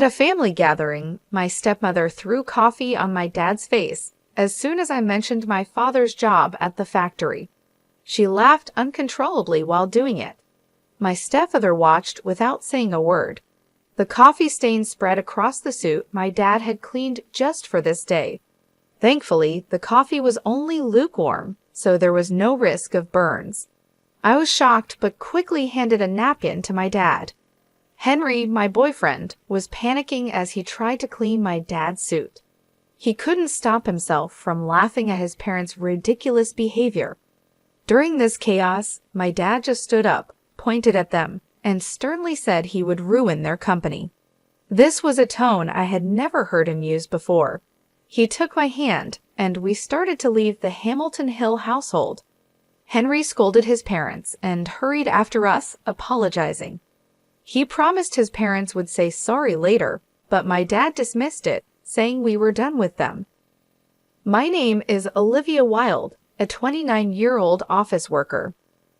At a family gathering, my stepmother threw coffee on my dad's face as soon as I mentioned my father's job at the factory. She laughed uncontrollably while doing it. My stepfather watched without saying a word. The coffee stain spread across the suit my dad had cleaned just for this day. Thankfully, the coffee was only lukewarm, so there was no risk of burns. I was shocked but quickly handed a napkin to my dad. Henry, my boyfriend, was panicking as he tried to clean my dad's suit. He couldn't stop himself from laughing at his parents' ridiculous behavior. During this chaos, my dad just stood up, pointed at them, and sternly said he would ruin their company. This was a tone I had never heard him use before. He took my hand, and we started to leave the Hamilton Hill household. Henry scolded his parents and hurried after us, apologizing. He promised his parents would say sorry later, but my dad dismissed it, saying we were done with them. My name is Olivia Wilde, a 29-year-old office worker.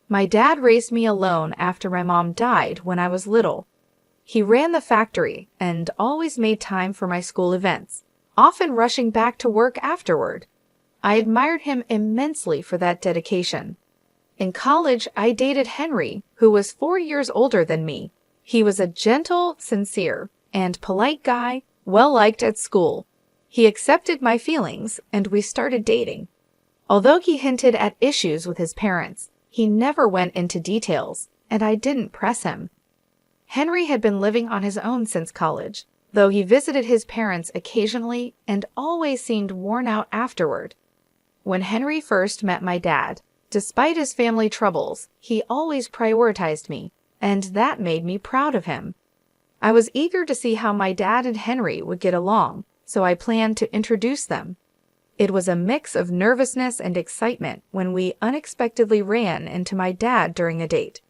My dad raised me alone after my mom died when I was little. He ran the factory and always made time for my school events, often rushing back to work afterward. I admired him immensely for that dedication. In college, I dated Henry, who was 4 years older than me. He was a gentle, sincere, and polite guy, well-liked at school. He accepted my feelings, and we started dating. Although he hinted at issues with his parents, he never went into details, and I didn't press him. Henry had been living on his own since college, though he visited his parents occasionally and always seemed worn out afterward. When Henry first met my dad, despite his family troubles, he always prioritized me, and that made me proud of him. I was eager to see how my dad and Henry would get along, so I planned to introduce them. It was a mix of nervousness and excitement when we unexpectedly ran into my dad during a date.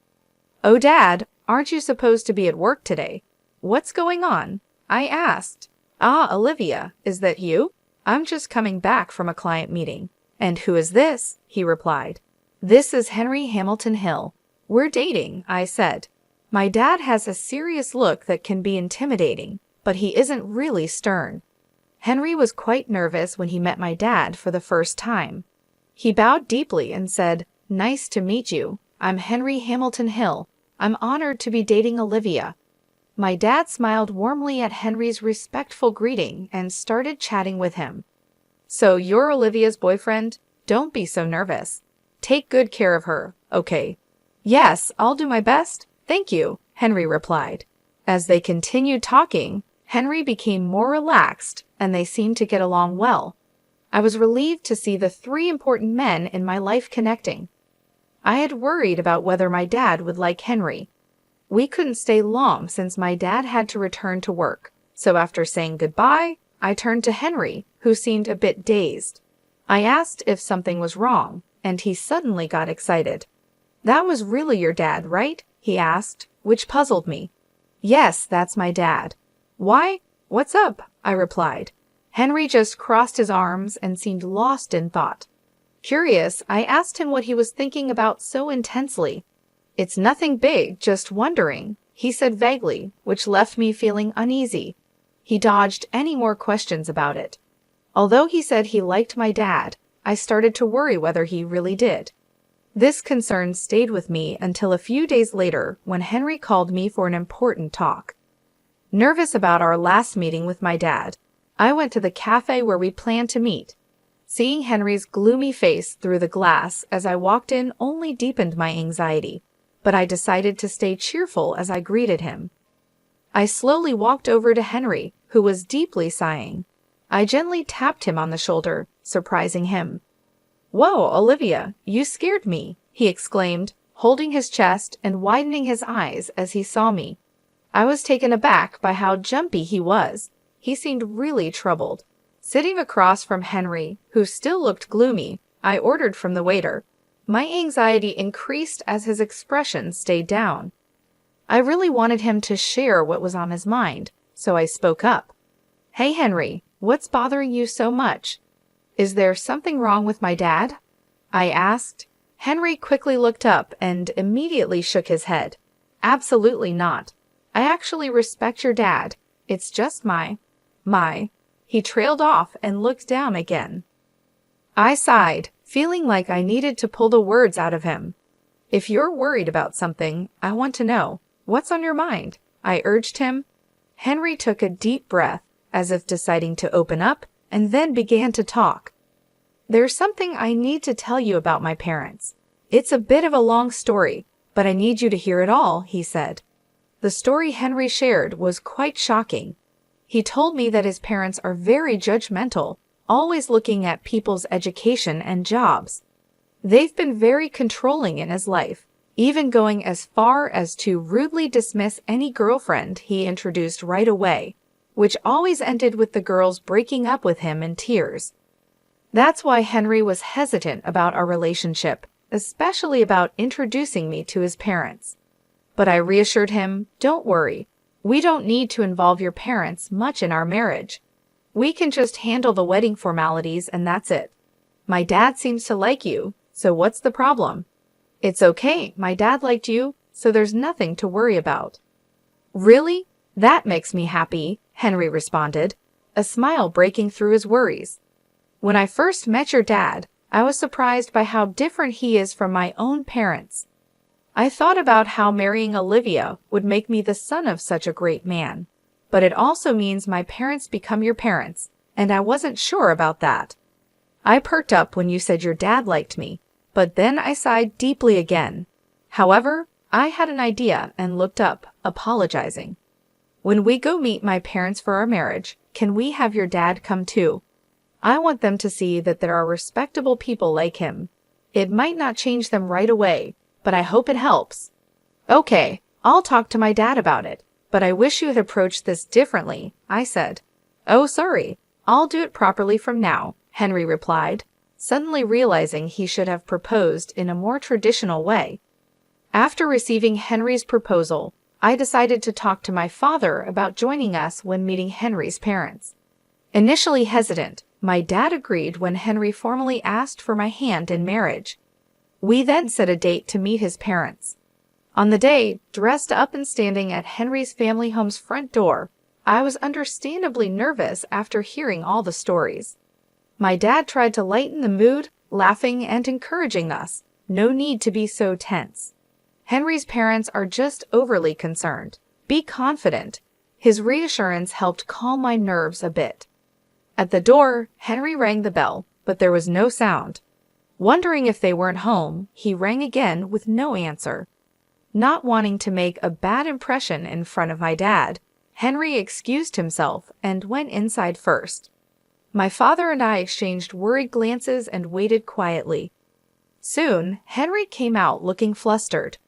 "Oh, Dad, aren't you supposed to be at work today? What's going on?" I asked. "Ah, Olivia, is that you? I'm just coming back from a client meeting." "And who is this?" he replied. "This is Henry Hamilton Hill. We're dating," I said. My dad has a serious look that can be intimidating, but he isn't really stern. Henry was quite nervous when he met my dad for the first time. He bowed deeply and said, "Nice to meet you. I'm Henry Hamilton Hill. I'm honored to be dating Olivia." My dad smiled warmly at Henry's respectful greeting and started chatting with him. "So you're Olivia's boyfriend? Don't be so nervous. Take good care of her, okay?" "Yes, I'll do my best. Thank you," Henry replied. As they continued talking, Henry became more relaxed, and they seemed to get along well. I was relieved to see the 3 important men in my life connecting. I had worried about whether my dad would like Henry. We couldn't stay long since my dad had to return to work, so after saying goodbye, I turned to Henry, who seemed a bit dazed. I asked if something was wrong, and he suddenly got excited. "That was really your dad, right?" he asked, which puzzled me. "Yes, that's my dad." "Why? What's up?" I replied. Henry just crossed his arms and seemed lost in thought. Curious, I asked him what he was thinking about so intensely. "It's nothing big, just wondering," he said vaguely, which left me feeling uneasy. He dodged any more questions about it. Although he said he liked my dad, I started to worry whether he really did. This concern stayed with me until a few days later when Henry called me for an important talk. Nervous about our last meeting with my dad, I went to the cafe where we planned to meet. Seeing Henry's gloomy face through the glass as I walked in only deepened my anxiety, but I decided to stay cheerful as I greeted him. I slowly walked over to Henry, who was deeply sighing. I gently tapped him on the shoulder, surprising him. "Whoa, Olivia, you scared me," he exclaimed, holding his chest and widening his eyes as he saw me. I was taken aback by how jumpy he was. He seemed really troubled. Sitting across from Henry, who still looked gloomy, I ordered from the waiter. My anxiety increased as his expression stayed down. I really wanted him to share what was on his mind, so I spoke up. "Hey, Henry, what's bothering you so much? Is there something wrong with my dad?" I asked. Henry quickly looked up and immediately shook his head. "Absolutely not. I actually respect your dad. It's just my. He trailed off and looked down again. I sighed, feeling like I needed to pull the words out of him. If you're worried about something, I want to know. What's on your mind? I urged him. Henry took a deep breath, as if deciding to open up, and then began to talk. There's something I need to tell you about my parents. It's a bit of a long story, but I need you to hear it all, he said. The story Henry shared was quite shocking. He told me that his parents are very judgmental, always looking at people's education and jobs. They've been very controlling in his life, even going as far as to rudely dismiss any girlfriend he introduced right away, which always ended with the girls breaking up with him in tears. That's why Henry was hesitant about our relationship, especially about introducing me to his parents. But I reassured him, don't worry, we don't need to involve your parents much in our marriage. We can just handle the wedding formalities and that's it. My dad seems to like you, so what's the problem? It's okay, my dad liked you, so there's nothing to worry about. Really? That makes me happy, Henry responded, a smile breaking through his worries. When I first met your dad, I was surprised by how different he is from my own parents. I thought about how marrying Olivia would make me the son of such a great man, but it also means my parents become your parents, and I wasn't sure about that. I perked up when you said your dad liked me, but then I sighed deeply again. However, I had an idea and looked up, apologizing. When we go meet my parents for our marriage, can we have your dad come too? I want them to see that there are respectable people like him. It might not change them right away, but I hope it helps. Okay, I'll talk to my dad about it, but I wish you had approached this differently, I said. Oh, sorry, I'll do it properly from now, Henry replied, suddenly realizing he should have proposed in a more traditional way. After receiving Henry's proposal, I decided to talk to my father about joining us when meeting Henry's parents. Initially hesitant, my dad agreed when Henry formally asked for my hand in marriage. We then set a date to meet his parents. On the day, dressed up and standing at Henry's family home's front door, I was understandably nervous after hearing all the stories. My dad tried to lighten the mood, laughing and encouraging us. No need to be so tense. Henry's parents are just overly concerned. Be confident. His reassurance helped calm my nerves a bit. At the door, Henry rang the bell, but there was no sound. Wondering if they weren't home, he rang again with no answer. Not wanting to make a bad impression in front of my dad, Henry excused himself and went inside first. My father and I exchanged worried glances and waited quietly. Soon, Henry came out looking flustered.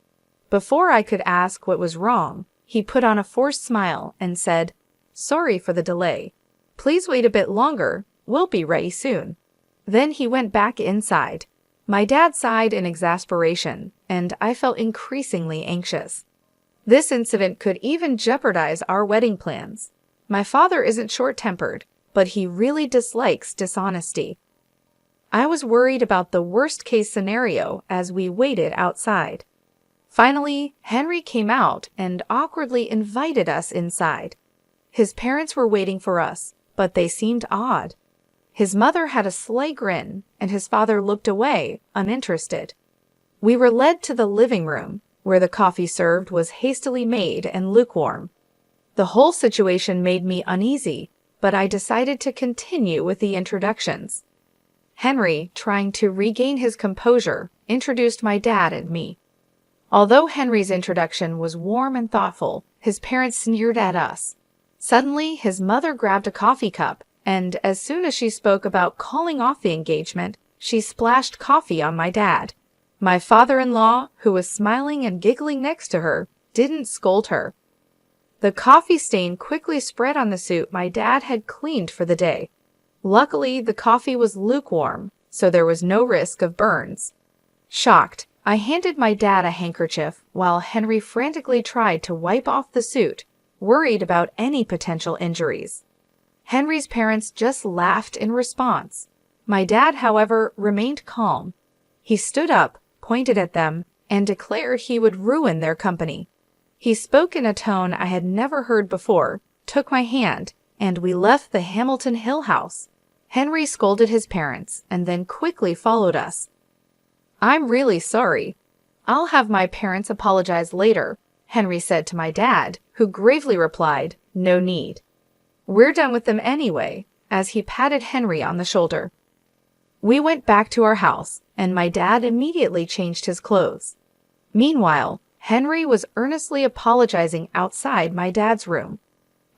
Before I could ask what was wrong, he put on a forced smile and said, "Sorry for the delay. Please wait a bit longer. We'll be ready soon." Then he went back inside. My dad sighed in exasperation, and I felt increasingly anxious. This incident could even jeopardize our wedding plans. My father isn't short-tempered, but he really dislikes dishonesty. I was worried about the worst-case scenario as we waited outside. Finally, Henry came out and awkwardly invited us inside. His parents were waiting for us, but they seemed odd. His mother had a sly grin, and his father looked away, uninterested. We were led to the living room, where the coffee served was hastily made and lukewarm. The whole situation made me uneasy, but I decided to continue with the introductions. Henry, trying to regain his composure, introduced my dad and me. Although Henry's introduction was warm and thoughtful, his parents sneered at us. Suddenly, his mother grabbed a coffee cup, and as soon as she spoke about calling off the engagement, she splashed coffee on my dad. My father-in-law, who was smiling and giggling next to her, didn't scold her. The coffee stain quickly spread on the suit my dad had cleaned for the day. Luckily, the coffee was lukewarm, so there was no risk of burns. Shocked, I handed my dad a handkerchief while Henry frantically tried to wipe off the suit, worried about any potential injuries. Henry's parents just laughed in response. My dad, however, remained calm. He stood up, pointed at them, and declared he would ruin their company. He spoke in a tone I had never heard before, took my hand, and we left the Hamilton Hill house. Henry scolded his parents and then quickly followed us. "I'm really sorry. I'll have my parents apologize later," Henry said to my dad, who gravely replied, "No need. We're done with them anyway," as he patted Henry on the shoulder. We went back to our house, and my dad immediately changed his clothes. Meanwhile, Henry was earnestly apologizing outside my dad's room.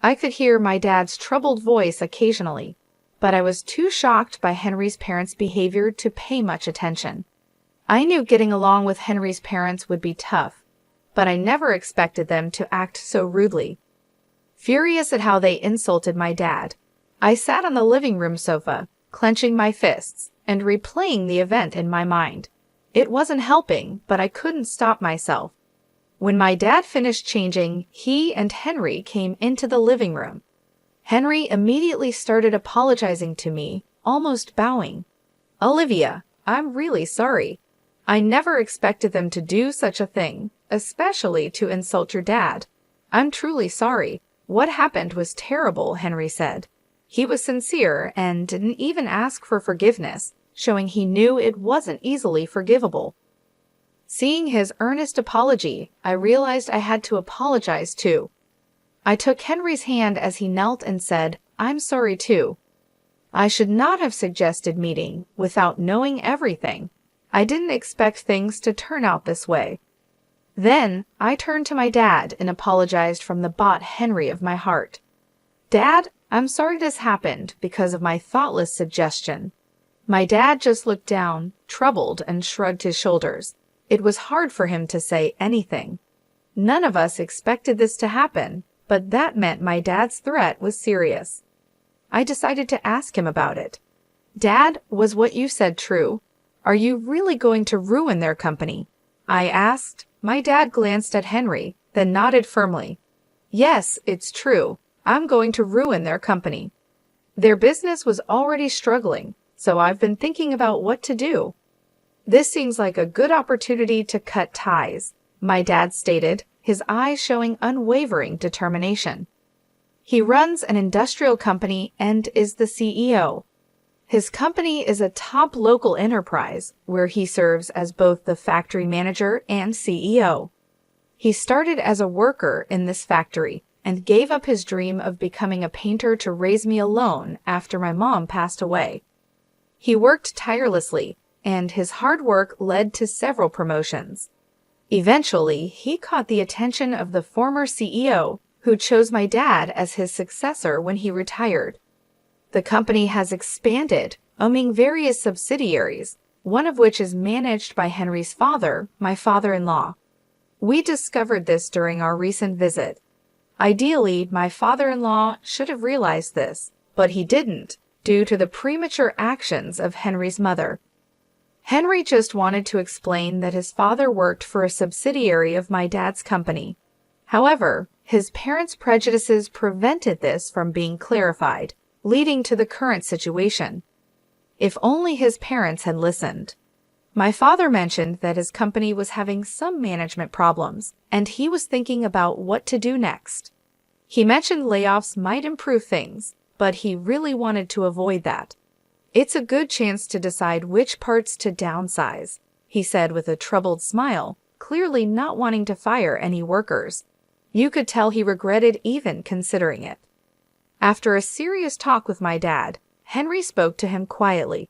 I could hear my dad's troubled voice occasionally, but I was too shocked by Henry's parents' behavior to pay much attention. I knew getting along with Henry's parents would be tough, but I never expected them to act so rudely. Furious at how they insulted my dad, I sat on the living room sofa, clenching my fists and replaying the event in my mind. It wasn't helping, but I couldn't stop myself. When my dad finished changing, he and Henry came into the living room. Henry immediately started apologizing to me, almost bowing. "Olivia, I'm really sorry. I never expected them to do such a thing, especially to insult your dad. I'm truly sorry. What happened was terrible," Henry said. He was sincere and didn't even ask for forgiveness, showing he knew it wasn't easily forgivable. Seeing his earnest apology, I realized I had to apologize too. I took Henry's hand as he knelt and said, "I'm sorry too. I should not have suggested meeting without knowing everything. I didn't expect things to turn out this way." Then I turned to my dad and apologized from the bottom Henry of my heart. "Dad, I'm sorry this happened because of my thoughtless suggestion." My dad just looked down, troubled, and shrugged his shoulders. It was hard for him to say anything. None of us expected this to happen, but that meant my dad's threat was serious. I decided to ask him about it. "Dad, was what you said true? Are you really going to ruin their company?" I asked. My dad glanced at Henry, then nodded firmly. "Yes, it's true. I'm going to ruin their company. Their business was already struggling, so I've been thinking about what to do." "This seems like a good opportunity to cut ties," my dad stated, his eyes showing unwavering determination. "He runs an industrial company and is the CEO. His company is a top local enterprise where he serves as both the factory manager and CEO. He started as a worker in this factory and gave up his dream of becoming a painter to raise me alone after my mom passed away. He worked tirelessly, and his hard work led to several promotions. Eventually, he caught the attention of the former CEO, who chose my dad as his successor when he retired. The company has expanded, owning various subsidiaries, one of which is managed by Henry's father, my father-in-law. We discovered this during our recent visit. Ideally, my father-in-law should have realized this, but he didn't, due to the premature actions of Henry's mother. Henry just wanted to explain that his father worked for a subsidiary of my dad's company. However, his parents' prejudices prevented this from being clarified, leading to the current situation. If only his parents had listened. My father mentioned that his company was having some management problems, and he was thinking about what to do next. He mentioned layoffs might improve things, but he really wanted to avoid that. "It's a good chance to decide which parts to downsize," he said with a troubled smile, clearly not wanting to fire any workers. You could tell he regretted even considering it. After a serious talk with my dad, Henry spoke to him quietly.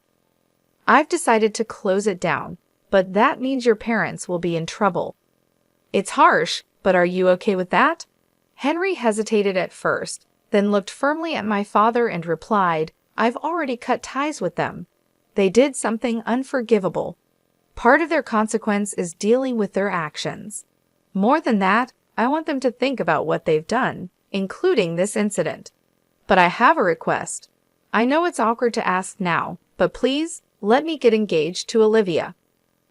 "I've decided to close it down, but that means your parents will be in trouble." "It's harsh, but are you okay with that?" Henry hesitated at first, then looked firmly at my father and replied, "I've already cut ties with them. They did something unforgivable. Part of their consequence is dealing with their actions. More than that, I want them to think about what they've done, including this incident. But I have a request. I know it's awkward to ask now, but please let me get engaged to Olivia.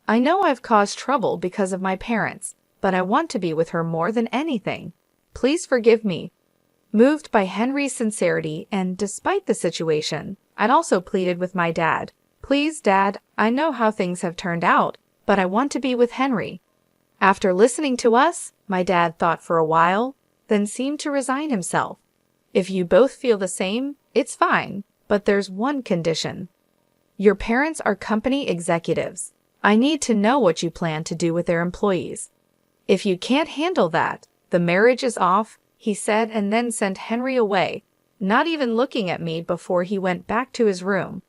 I know I've caused trouble because of my parents, but I want to be with her more than anything. Please forgive me." Moved by Henry's sincerity and despite the situation, I'd also pleaded with my dad. "Please, Dad, I know how things have turned out, but I want to be with Henry." After listening to us, my dad thought for a while, then seemed to resign himself. If you both feel the same, it's fine, but there's one condition. Your parents are company executives. I need to know what you plan to do with their employees. If you can't handle that, the marriage is off, he said, and then sent Henry away, not even looking at me before he went back to his room.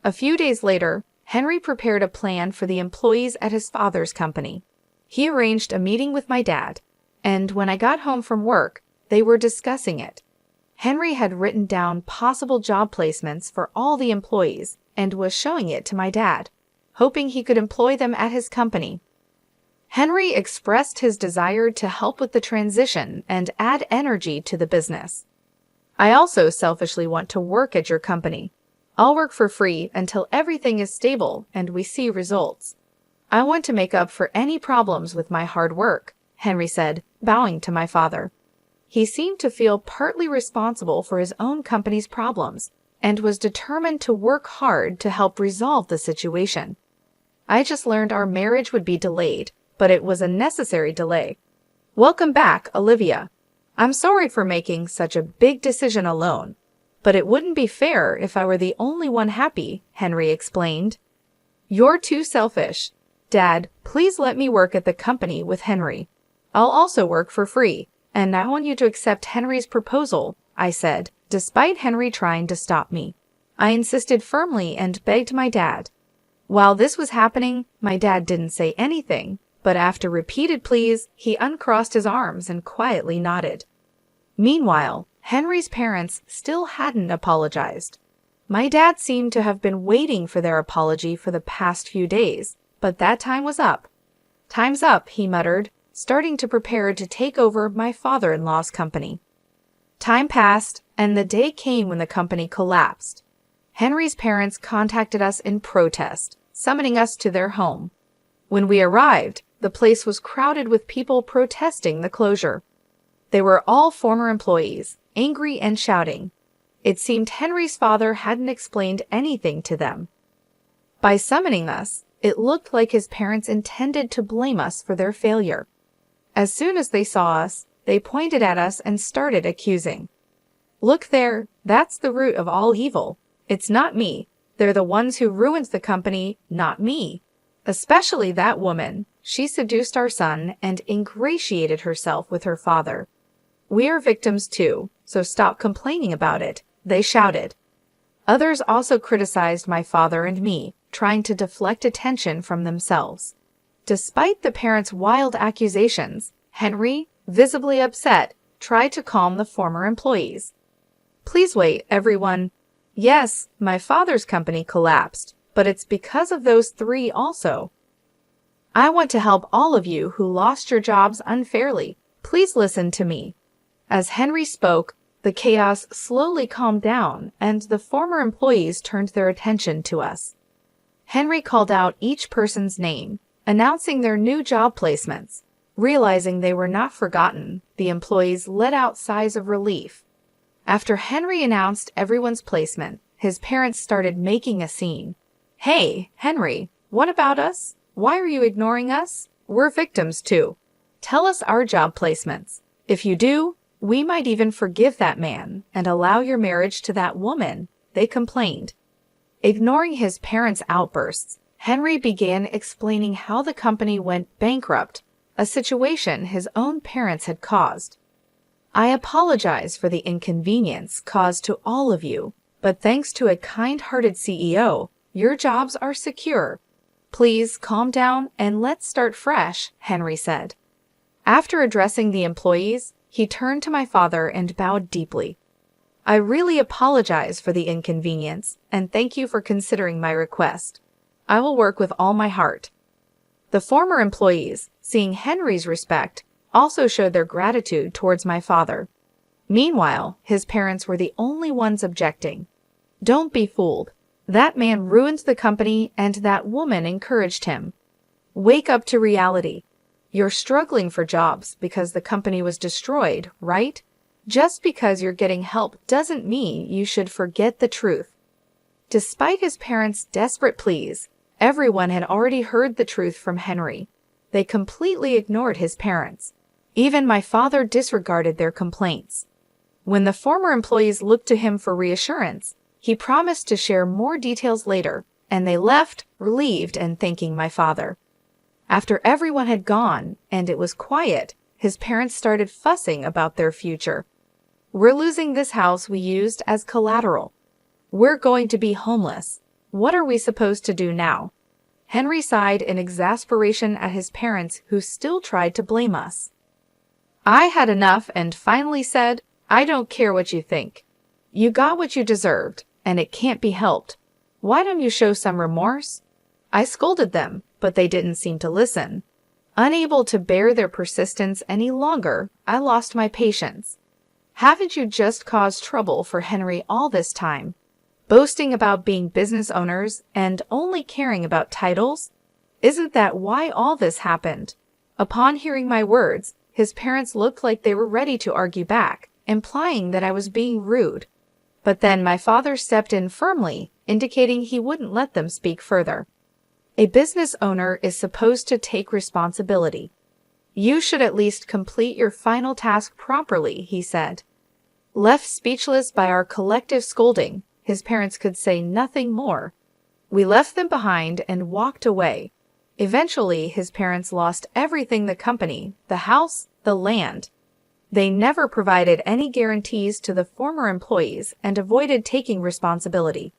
A few days later, Henry prepared a plan for the employees at his father's company. He arranged a meeting with my dad, and when I got home from work, they were discussing it. Henry had written down possible job placements for all the employees and was showing it to my dad, hoping he could employ them at his company. Henry expressed his desire to help with the transition and add energy to the business. I also selfishly want to work at your company. I'll work for free until everything is stable and we see results. I want to make up for any problems with my hard work, Henry said, bowing to my father. He seemed to feel partly responsible for his own company's problems and was determined to work hard to help resolve the situation. I just learned our marriage would be delayed, but it was a necessary delay. Welcome back, Olivia. I'm sorry for making such a big decision alone, but it wouldn't be fair if I were the only one happy, Henry explained. You're too selfish. Dad, please let me work at the company with Henry. I'll also work for free, and I want you to accept Henry's proposal, I said, despite Henry trying to stop me. I insisted firmly and begged my dad. While this was happening, my dad didn't say anything, but after repeated pleas, he uncrossed his arms and quietly nodded. Meanwhile, Henry's parents still hadn't apologized. My dad seemed to have been waiting for their apology for the past few days, but that time was up. Time's up, he muttered, starting to prepare to take over my father-in-law's company. Time passed, and the day came when the company collapsed. Henry's parents contacted us in protest, summoning us to their home. When we arrived, the place was crowded with people protesting the closure. They were all former employees, angry and shouting. It seemed Henry's father hadn't explained anything to them. By summoning us, it looked like his parents intended to blame us for their failure. As soon as they saw us, they pointed at us and started accusing. Look there, that's the root of all evil. It's not me. They're the ones who ruined the company, not me. Especially that woman. She seduced our son and ingratiated herself with her father. We are victims too, so stop complaining about it, they shouted. Others also criticized my father and me, trying to deflect attention from themselves. Despite the parents' wild accusations, Henry, visibly upset, tried to calm the former employees. Please wait, everyone. Yes, my father's company collapsed, but it's because of those three also. I want to help all of you who lost your jobs unfairly. Please listen to me. As Henry spoke, the chaos slowly calmed down and the former employees turned their attention to us. Henry called out each person's name, announcing their new job placements. Realizing they were not forgotten, the employees let out sighs of relief. After Henry announced everyone's placement, his parents started making a scene. Hey, Henry, what about us? Why are you ignoring us? We're victims too. Tell us our job placements. If you do, we might even forgive that man and allow your marriage to that woman, they complained. Ignoring his parents' outbursts, Henry began explaining how the company went bankrupt, a situation his own parents had caused. I apologize for the inconvenience caused to all of you, but thanks to a kind-hearted CEO, your jobs are secure. Please calm down and let's start fresh, Henry said. After addressing the employees, he turned to my father and bowed deeply. I really apologize for the inconvenience and thank you for considering my request. I will work with all my heart. The former employees, seeing Henry's respect, also showed their gratitude towards my father. Meanwhile, his parents were the only ones objecting. Don't be fooled. That man ruined the company and that woman encouraged him. Wake up to reality. You're struggling for jobs because the company was destroyed, right? Just because you're getting help doesn't mean you should forget the truth. Despite his parents' desperate pleas, everyone had already heard the truth from Henry. They completely ignored his parents. Even my father disregarded their complaints. When the former employees looked to him for reassurance, he promised to share more details later, and they left, relieved and thanking my father. After everyone had gone and it was quiet, his parents started fussing about their future. "We're losing this house we used as collateral. We're going to be homeless. What are we supposed to do now?" Henry sighed in exasperation at his parents who still tried to blame us. I had enough and finally said, "I don't care what you think. You got what you deserved, and it can't be helped. Why don't you show some remorse?" I scolded them, but they didn't seem to listen. Unable to bear their persistence any longer, I lost my patience. "Haven't you just caused trouble for Henry all this time? Boasting about being business owners and only caring about titles? Isn't that why all this happened?" Upon hearing my words, his parents looked like they were ready to argue back, implying that I was being rude. But then my father stepped in firmly, indicating he wouldn't let them speak further. "A business owner is supposed to take responsibility. You should at least complete your final task properly," he said. Left speechless by our collective scolding, his parents could say nothing more. We left them behind and walked away. Eventually, his parents lost everything: the company, the house, the land. They never provided any guarantees to the former employees and avoided taking responsibility.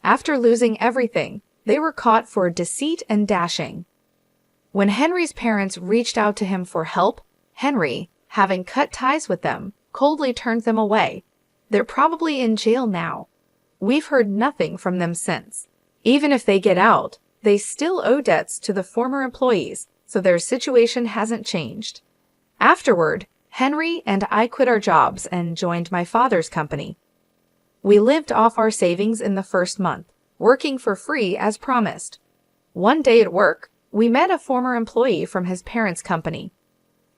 After losing everything, they were caught for deceit and dashing. When Henry's parents reached out to him for help, Henry, having cut ties with them, coldly turned them away. They're probably in jail now. We've heard nothing from them since. Even if they get out, they still owe debts to the former employees, so their situation hasn't changed. Afterward, Henry and I quit our jobs and joined my father's company. We lived off our savings in the first month, working for free as promised. One day at work, we met a former employee from his parents' company.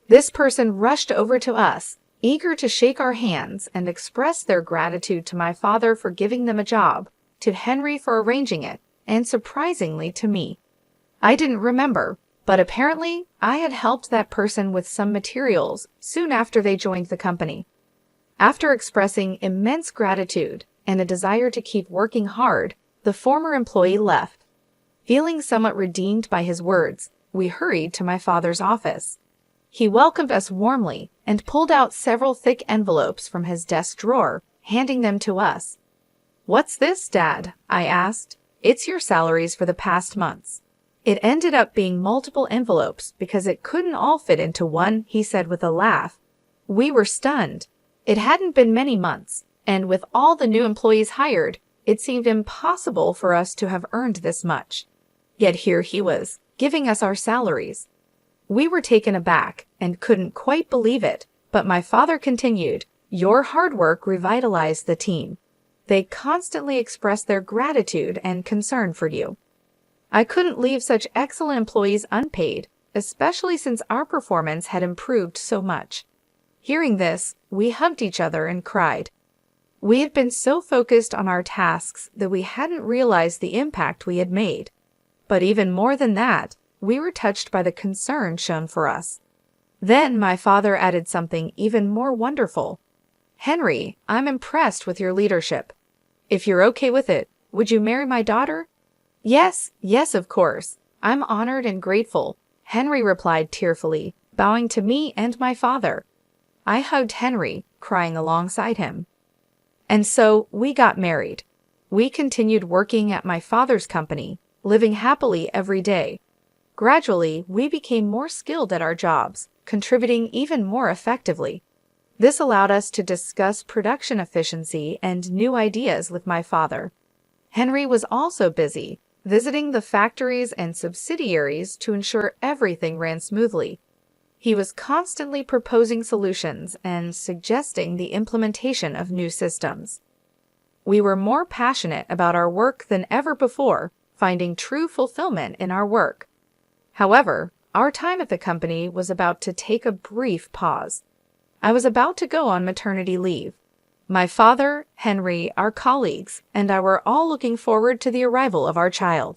This person rushed over to us, eager to shake our hands and express their gratitude to my father for giving them a job, to Henry for arranging it, and surprisingly to me. I didn't remember, but apparently I had helped that person with some materials soon after they joined the company. After expressing immense gratitude and a desire to keep working hard, the former employee left. Feeling somewhat redeemed by his words, we hurried to my father's office. He welcomed us warmly and pulled out several thick envelopes from his desk drawer, handing them to us. "What's this, Dad?" I asked. "It's your salaries for the past months." It ended up being multiple envelopes because it couldn't all fit into one, he said with a laugh. We were stunned. It hadn't been many months, and with all the new employees hired, it seemed impossible for us to have earned this much. Yet here he was, giving us our salaries. We were taken aback and couldn't quite believe it, but my father continued, "Your hard work revitalized the team. They constantly expressed their gratitude and concern for you. I couldn't leave such excellent employees unpaid, especially since our performance had improved so much." Hearing this, we hugged each other and cried. We had been so focused on our tasks that we hadn't realized the impact we had made. But even more than that, we were touched by the concern shown for us. Then my father added something even more wonderful. "Henry, I'm impressed with your leadership. If you're okay with it, would you marry my daughter?" Yes, of course. I'm honored and grateful," Henry replied tearfully, bowing to me and my father. I hugged Henry, crying alongside him. And so we got married. We continued working at my father's company, living happily every day. Gradually, we became more skilled at our jobs, contributing even more effectively. This allowed us to discuss production efficiency and new ideas with my father. Henry was also busy, visiting the factories and subsidiaries to ensure everything ran smoothly. He was constantly proposing solutions and suggesting the implementation of new systems. We were more passionate about our work than ever before, finding true fulfillment in our work. However, our time at the company was about to take a brief pause. I was about to go on maternity leave. My father, Henry, our colleagues, and I were all looking forward to the arrival of our child.